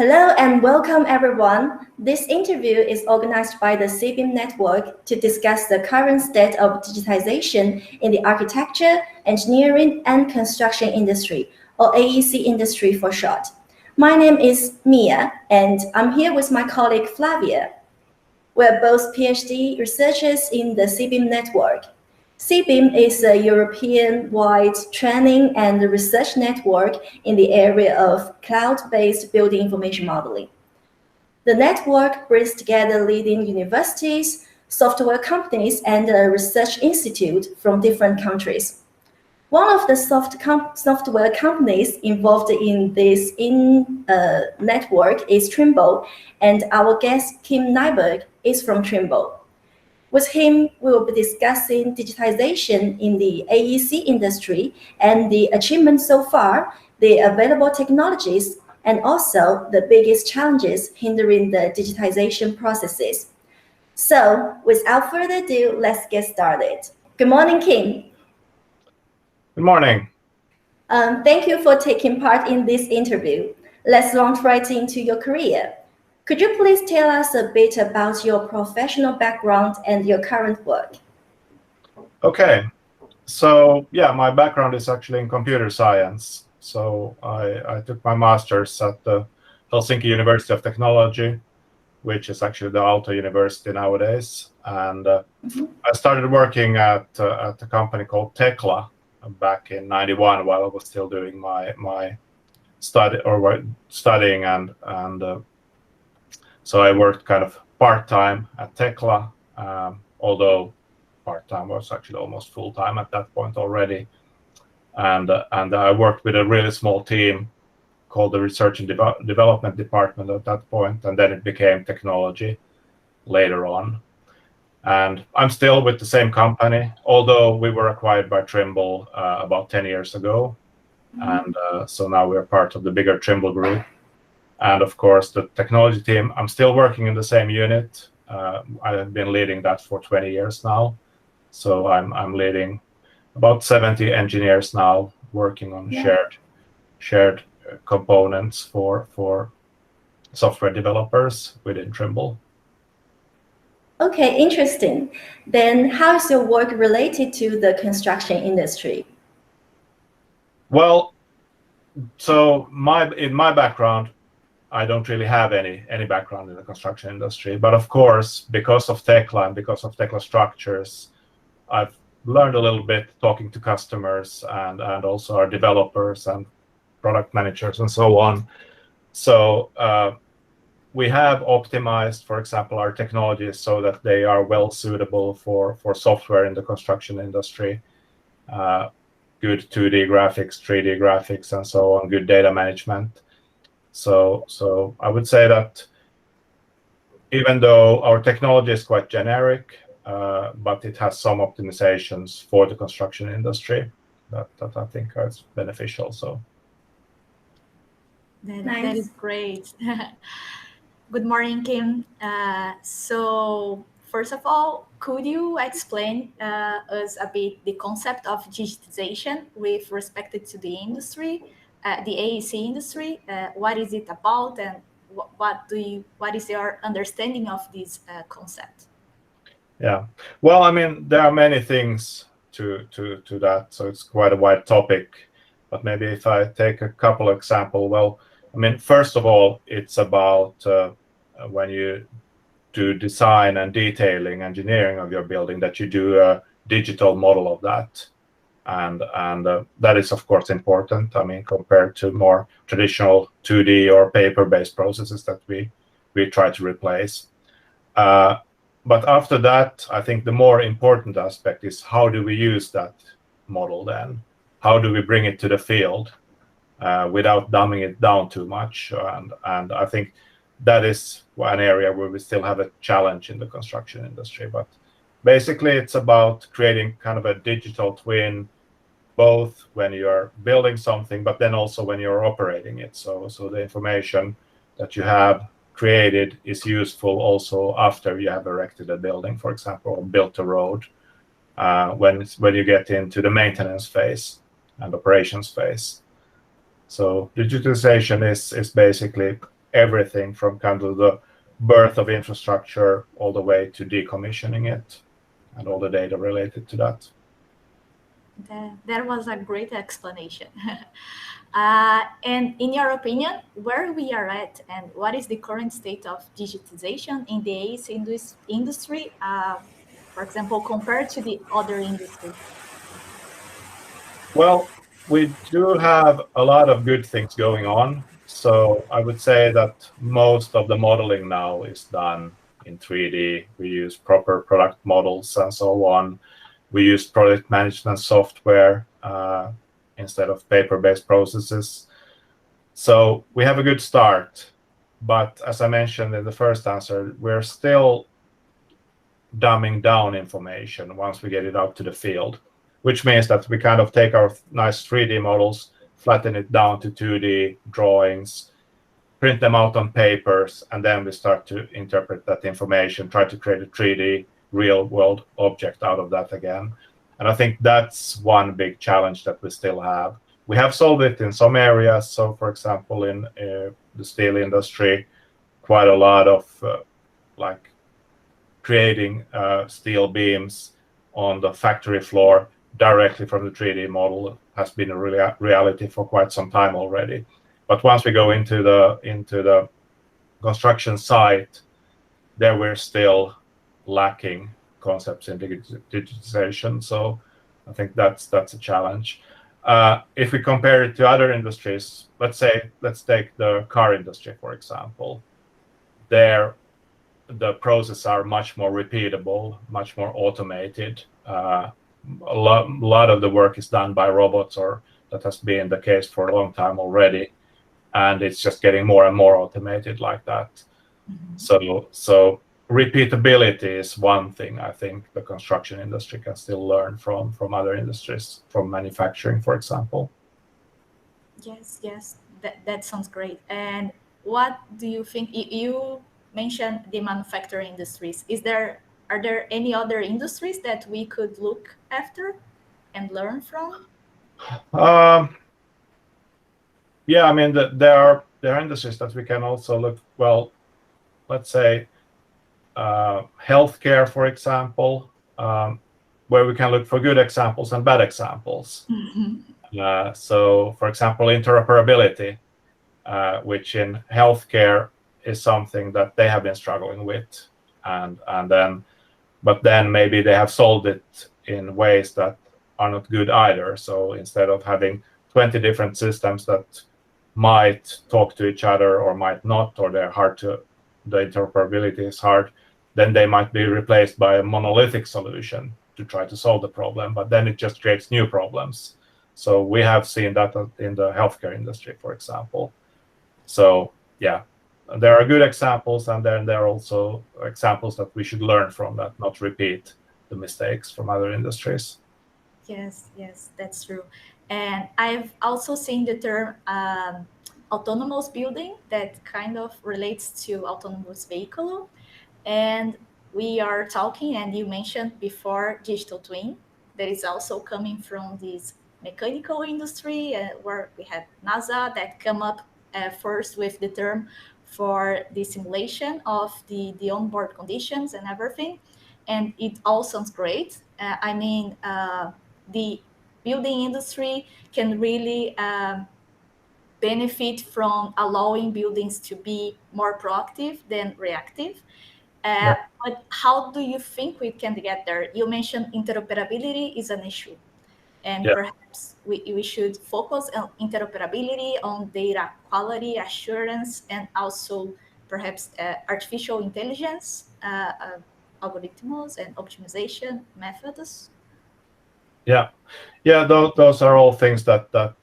Hello and welcome everyone. This interview is organized by the CBIM network to discuss the current state of digitization in the architecture, engineering and construction industry, or AEC industry for short. My name is Mia and I'm here with my colleague Flavia. We're both PhD researchers in the CBIM network. CBIM is a European-wide training and research network in the area of cloud-based building information modeling. The network brings together leading universities, software companies, and a research institute from different countries. One of the software companies involved in this network is Trimble, and our guest Kim Nyberg is from Trimble. With him, we will be discussing digitization in the AEC industry and the achievements so far, the available technologies, and also the biggest challenges hindering the digitization processes. So, without further ado, let's get started. Good morning, Kim. Good morning. Thank you for taking part in this interview. Let's launch right into your career. Could you please tell us a bit about your professional background and your current work? Okay, so yeah, my background is actually in computer science. So I took my master's at the Helsinki University of Technology, which is actually the Aalto University nowadays. And I started working at a company called Tekla back in '91 while I was still doing my studying and so I worked kind of part-time at Tekla, although part-time was actually almost full-time at that point already. And I worked with a really small team called the Research and Development Department at that point, and then it became technology later on. And I'm still with the same company, although we were acquired by Trimble about 10 years ago. And so now we're part of the bigger Trimble group. And of course, the technology team, I'm still working in the same unit. I have been leading that for 20 years now. So I'm leading about 70 engineers now working on shared components for software developers within Trimble. Okay, interesting. Then how is your work related to the construction industry? Well, so in my background, I don't really have any background in the construction industry, but of course, because of Tekla and because of Tekla structures, I've learned a little bit talking to customers and also our developers and product managers and so on. So we have optimized, for example, our technologies so that they are well suitable for software in the construction industry. Good 2D graphics, 3D graphics, and so on, good data management. So I would say that even though our technology is quite generic, but it has some optimizations for the construction industry that I think is beneficial. So that is great. Good morning, Kim. So first of all, could you explain us a bit the concept of digitization with respect to the industry? The AEC industry, what is it about, and what is your understanding of this concept? Yeah, well, I mean, there are many things to that, so it's quite a wide topic. But maybe if I take a couple of examples, well, I mean, first of all, it's about when you do design and detailing, engineering of your building, that you do a digital model of that. And that is, of course, important. I mean, compared to more traditional 2D or paper-based processes that we try to replace. But after that, I think the more important aspect is how do we use that model then? How do we bring it to the field without dumbing it down too much? And I think that is an area where we still have a challenge in the construction industry. But basically, it's about creating kind of a digital twin, both when you're building something, but then also when you're operating it. So the information that you have created is useful also after you have erected a building, for example, or built a road, when you get into the maintenance phase and operations phase. So digitization is basically everything from kind of the birth of infrastructure all the way to decommissioning it and all the data related to that. That was a great explanation. And in your opinion, where we are at and what is the current state of digitization in the AEC industry, for example, compared to the other industries? Well, we do have a lot of good things going on. So I would say that most of the modeling now is done in 3D. We use proper product models and so on. We use project management software instead of paper-based processes. So we have a good start. But as I mentioned in the first answer, we're still dumbing down information once we get it out to the field, which means that we kind of take our nice 3D models, flatten it down to 2D drawings, print them out on papers, and then we start to interpret that information, try to create a 3D real-world object out of that again. And I think that's one big challenge that we still have. We have solved it in some areas. So, for example, in the steel industry, quite a lot of like creating steel beams on the factory floor directly from the 3D model has been a reality for quite some time already. But once we go into the construction site, there we're still lacking concepts in digitization. So I think that's a challenge. If we compare it to other industries, let's take the car industry, for example. There, the processes are much more repeatable, much more automated. A lot of the work is done by robots, or that has been the case for a long time already, and it's just getting more and more automated like that. Mm-hmm. So repeatability is one thing I think the construction industry can still learn from other industries, from manufacturing, for example. Yes, that sounds great. And what do you think? You mentioned the manufacturing industries. Are there any other industries that we could look after and learn from? Yeah, I mean, there are industries that we can also look. Well, let's say healthcare, for example, where we can look for good examples and bad examples. Mm-hmm. So, for example, interoperability, which in healthcare is something that they have been struggling with, but then maybe they have solved it in ways that are not good either. So instead of having 20 different systems that might talk to each other or might not, or the interoperability is hard, then they might be replaced by a monolithic solution to try to solve the problem, but then it just creates new problems. So we have seen that in the healthcare industry, for example. So yeah, there are good examples, and then there are also examples that we should learn from, that not repeat the mistakes from other industries. Yes, that's true. And I've also seen the term autonomous building that kind of relates to autonomous vehicle. And we are talking, and you mentioned before, digital twin, that is also coming from this mechanical industry, where we have NASA that come up first with the term for the simulation of the onboard conditions and everything. And it all sounds great. The building industry can really benefit from allowing buildings to be more proactive than reactive. But how do you think we can get there? You mentioned interoperability is an issue, and perhaps we should focus on interoperability, on data quality assurance, and also perhaps artificial intelligence, algorithms, and optimization methods. Those are all things that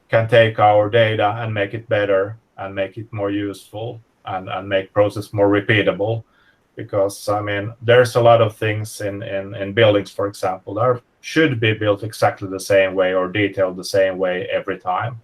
can take our data and make it better and make it more useful and make process more repeatable. Because I mean, there's a lot of things in buildings, for example, that should be built exactly the same way or detailed the same way every time.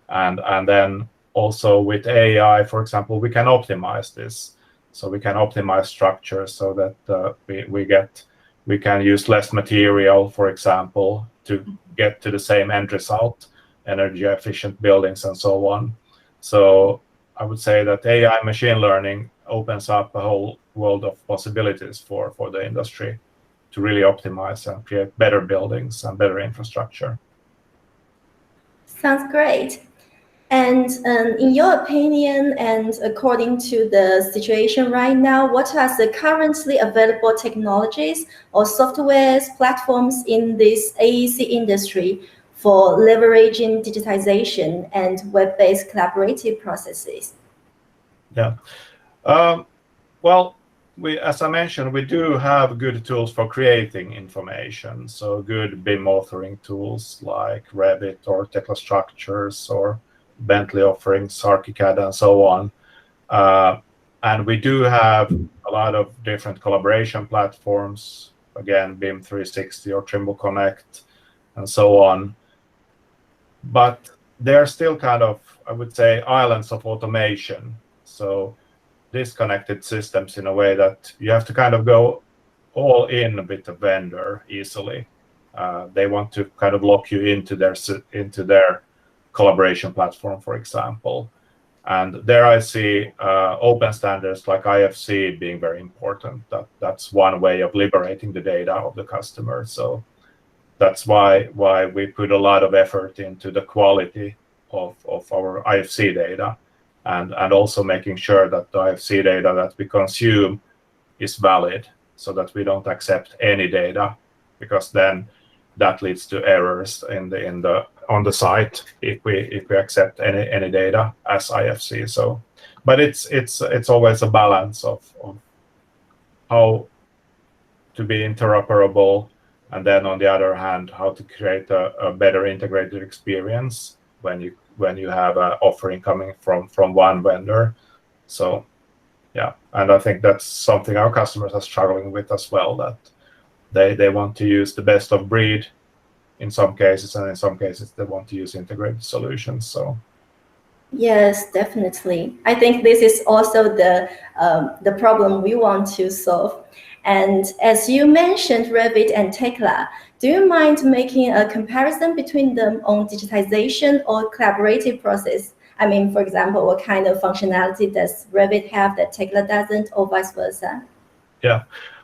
And then also with AI, for example, we can optimize this. So we can optimize structures so that we can use less material, for example, to get to the same end result, energy efficient buildings and so on. So I would say that AI machine learning opens up a whole world of possibilities for the industry to really optimize and create better buildings and better infrastructure. Sounds great. And in your opinion, and according to the situation right now, what are the currently available technologies or softwares, platforms in this AEC industry for leveraging digitization and web-based collaborative processes? Yeah. Well, as I mentioned, we do have good tools for creating information. So good BIM authoring tools like Revit or Tekla Structures or Bentley offerings, ArchiCAD, and so on. And we do have a lot of different collaboration platforms, again, BIM 360 or Trimble Connect, and so on. But they're still kind of, I would say, islands of automation. So disconnected systems in a way that you have to kind of go all in with the vendor easily. They want to kind of lock you into their collaboration platform, for example. And there I see open standards like IFC being very important. That's one way of liberating the data of the customer. So that's why we put a lot of effort into the quality of our IFC data, and also making sure that the IFC data that we consume is valid, so that we don't accept any data, because then that leads to errors on the site if we accept any data as IFC. So, but it's always a balance of how to be interoperable, and then on the other hand, how to create a better integrated experience when you have an offering coming from one vendor. So yeah, and I think that's something our customers are struggling with as well, that they want to use the best of breed in some cases, and in some cases they want to use integrated solutions. So yes, definitely. I think this is also the problem we want to solve. And as you mentioned, Revit and Tekla, do you mind making a comparison between them on digitization or collaborative process? I mean, for example, what kind of functionality does Revit have that Tekla doesn't, or vice versa? Yeah,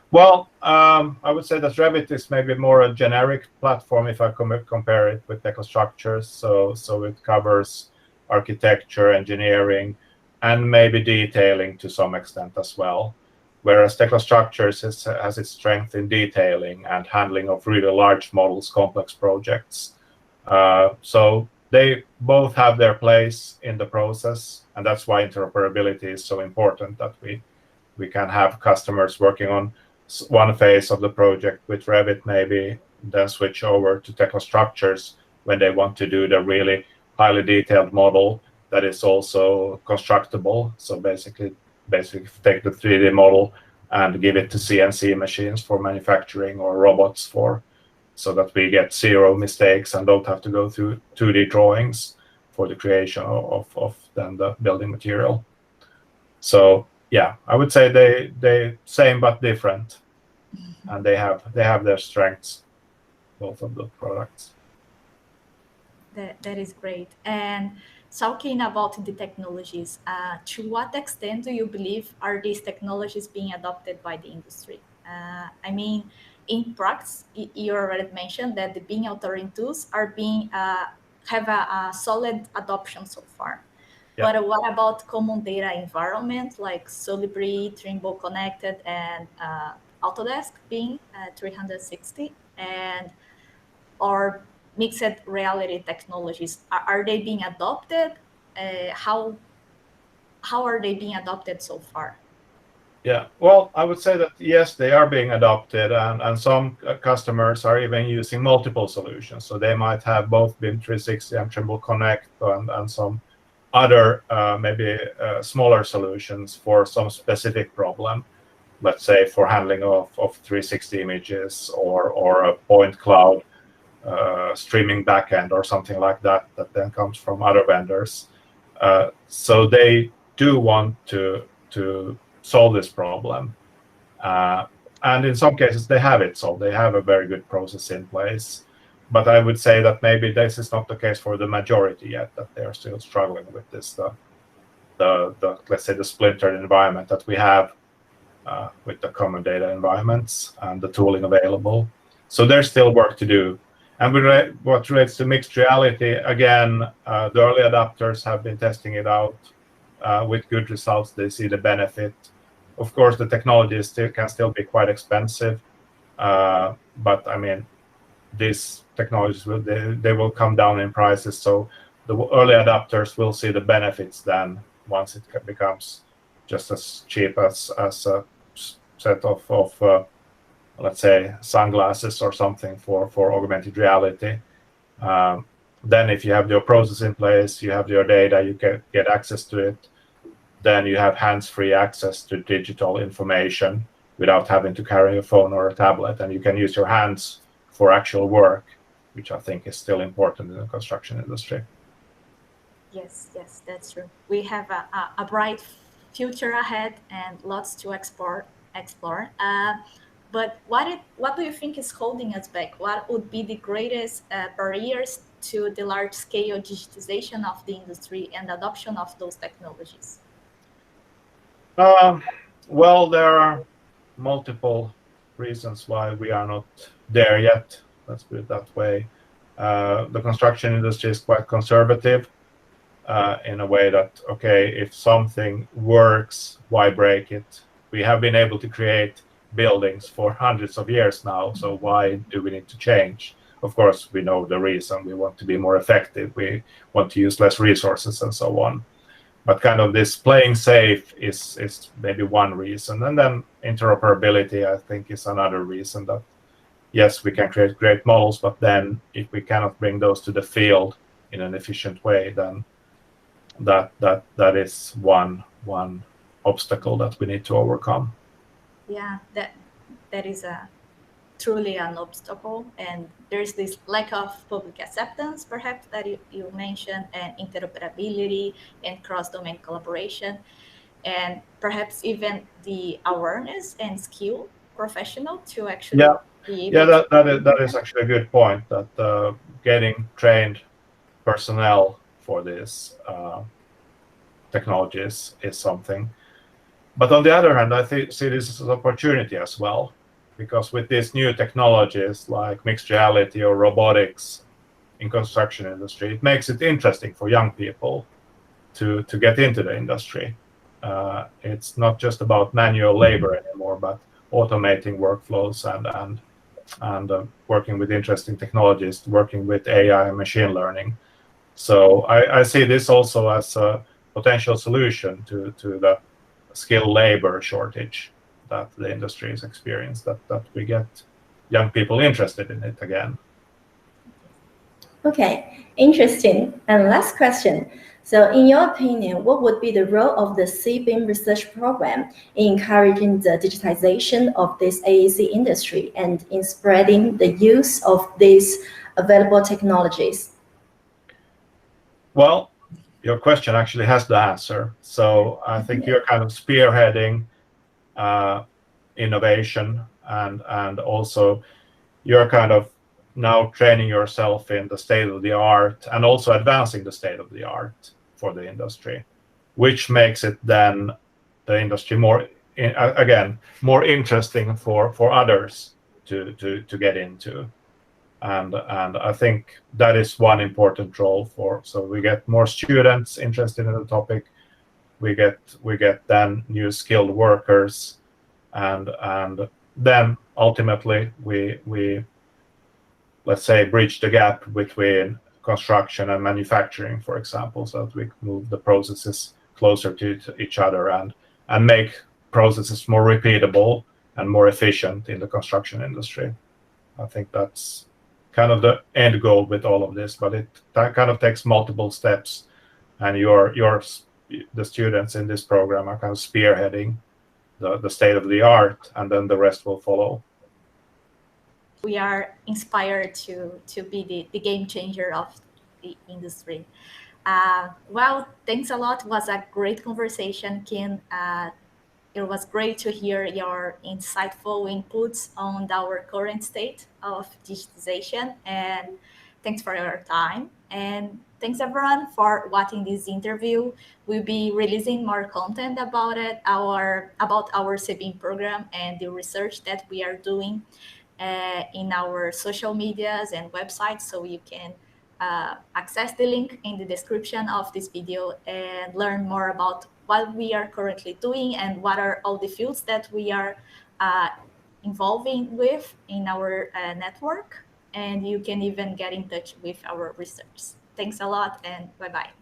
well, I would say that Revit is maybe more a generic platform if I compare it with Tekla Structures. So it covers architecture, engineering, and maybe detailing to some extent as well. Whereas Tekla Structures has its strength in detailing and handling of really large models, complex projects. So they both have their place in the process, and that's why interoperability is so important, that we can have customers working on one phase of the project with Revit, maybe then switch over to Tekla Structures when they want to do the really highly detailed model that is also constructible. So basically take the 3D model and give it to CNC machines for manufacturing, or robots so that we get zero mistakes and don't have to go through 2D drawings for the creation of then the building material. So yeah, I would say they same but different, and they have their strengths, both of the products. That is great. And talking about the technologies, to what extent do you believe are these technologies being adopted by the industry? I mean, in practice, you already mentioned that the BIM authoring tools are being have a solid adoption so far. Yeah. But what about common data environment like Solibri, Trimble Connected, and Autodesk BIM 360, and or mixed reality technologies? Are they being adopted? How are they being adopted so far? Yeah, well, I would say that yes, they are being adopted, and some customers are even using multiple solutions. So they might have both BIM 360 and Trimble Connect, and some other maybe smaller solutions for some specific problem. Let's say for handling of 360 images, or a point cloud streaming backend or something like that then comes from other vendors. So they do want to solve this problem. And in some cases, they have it solved. They have a very good process in place. But I would say that maybe this is not the case for the majority yet, that they are still struggling with this stuff. let's say the splintered environment that we have with the common data environments and the tooling available. So there's still work to do. And what relates to mixed reality, again, the early adopters have been testing it out with good results. They see the benefit. Of course, the technology can still be quite expensive, but I mean, these technologies they will come down in prices. So the early adopters will see the benefits then once it becomes just as cheap as a set of let's say sunglasses or something for augmented reality. Then if you have your process in place, you have your data, you can get access to it, then you have hands-free access to digital information without having to carry a phone or a tablet, and you can use your hands for actual work, which I think is still important in the construction industry. Yes, that's true. We have a bright future ahead and lots to explore. But what do you think is holding us back? What would be the greatest barriers to the large-scale digitization of the industry and adoption of those technologies? Well, there are multiple reasons why we are not there yet. Let's put it that way. The construction industry is quite conservative in a way that, okay, if something works, why break it? We have been able to create buildings for hundreds of years now, so why do we need to change? Of course, we know the reason. We want to be more effective. We want to use less resources and so on. But kind of this playing safe is maybe one reason. And then interoperability, I think, is another reason that, yes, we can create great models, but then if we cannot bring those to the field in an efficient way, then that is one obstacle that we need to overcome. Yeah, that is truly an obstacle, and there's this lack of public acceptance, perhaps, that you mentioned, and interoperability and cross-domain collaboration, and perhaps even the awareness and skill professional to actually be able that is actually a good point, that getting trained personnel for this technologies is something. But on the other hand, I see this as an opportunity as well, because with these new technologies like mixed reality or robotics in construction industry, it makes it interesting for young people to get into the industry. It's not just about manual labor anymore, but automating workflows and working with interesting technologies, working with AI and machine learning. So I see this also as a potential solution to the skilled labor shortage that the industry has experienced, that we get young people interested in it again. Okay, interesting. And last question. So in your opinion, what would be the role of the CBIM research program in encouraging the digitization of this AEC industry and in spreading the use of these available technologies? Well, your question actually has the answer. So I think you're kind of spearheading innovation, and also you're kind of now training yourself in the state of the art and also advancing the state of the art for the industry, which makes it then the industry more interesting for others to get into. And I think that is one important role so we get more students interested in the topic, we get then new skilled workers, and then ultimately we let's say bridge the gap between construction and manufacturing, for example, so that we move the processes closer to each other and make processes more repeatable and more efficient in the construction industry. I think that's kind of the end goal with all of this, but that kind of takes multiple steps, and the students in this program are kind of spearheading the state of the art, and then the rest will follow. We are inspired to be the game changer of the industry. Well, thanks a lot. It was a great conversation, Kim. It was great to hear your insightful inputs on our current state of digitization. And thanks for your time. And thanks everyone for watching this interview. We'll be releasing more content about it, about our CBIM program and the research that we are doing in our social medias and websites. So you can access the link in the description of this video and learn more about what we are currently doing and what are all the fields that we are involving with in our network. And you can even get in touch with our research. Thanks a lot and bye-bye.